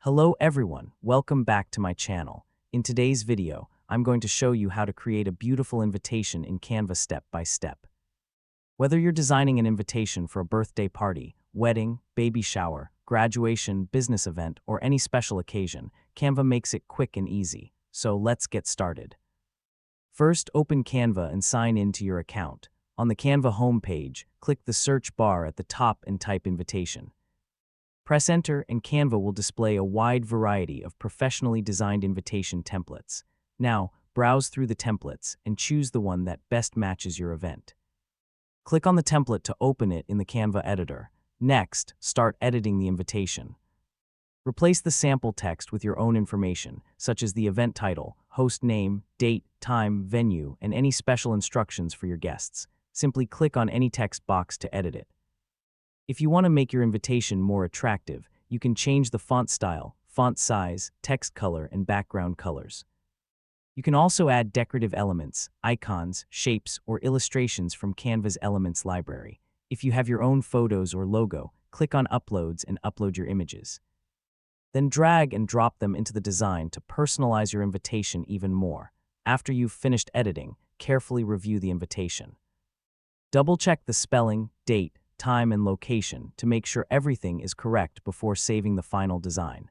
Hello everyone, welcome back to my channel. In today's video, I'm going to show you how to create a beautiful invitation in Canva step by step. Whether you're designing an invitation for a birthday party, wedding, baby shower, graduation, business event, or any special occasion, Canva makes it quick and easy. So let's get started. First, open Canva and sign in to your account. On the Canva homepage, click the search bar at the top and type invitation. Press enter and Canva will display a wide variety of professionally designed invitation templates. Now, browse through the templates and choose the one that best matches your event. Click on the template to open it in the Canva editor. Next, start editing the invitation. Replace the sample text with your own information, such as the event title, host name, date, time, venue, and any special instructions for your guests. Simply click on any text box to edit it. If you want to make your invitation more attractive, you can change the font style, font size, text color, and background colors. You can also add decorative elements, icons, shapes, or illustrations from Canva's Elements library. If you have your own photos or logo, click on Uploads and upload your images. Then drag and drop them into the design to personalize your invitation even more. After you've finished editing, carefully review the invitation. Double-check the spelling, date, time, and location to make sure everything is correct before saving the final design.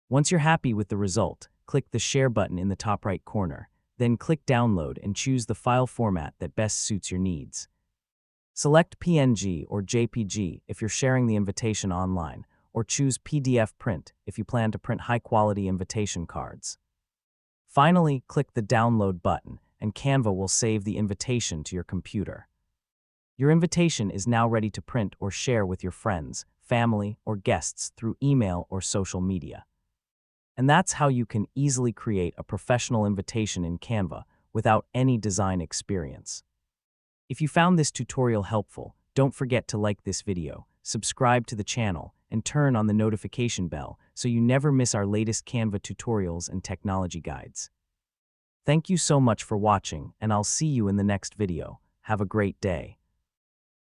Once you're happy with the result, click the Share button in the top right corner, then click Download and choose the file format that best suits your needs. Select PNG or JPG if you're sharing the invitation online, or choose PDF print if you plan to print high-quality invitation cards. Finally, click the Download button, and Canva will save the invitation to your computer. Your invitation is now ready to print or share with your friends, family, or guests through email or social media. And that's how you can easily create a professional invitation in Canva without any design experience. If you found this tutorial helpful, don't forget to like this video, subscribe to the channel, and turn on the notification bell so you never miss our latest Canva tutorials and technology guides. Thank you so much for watching, and I'll see you in the next video. Have a great day.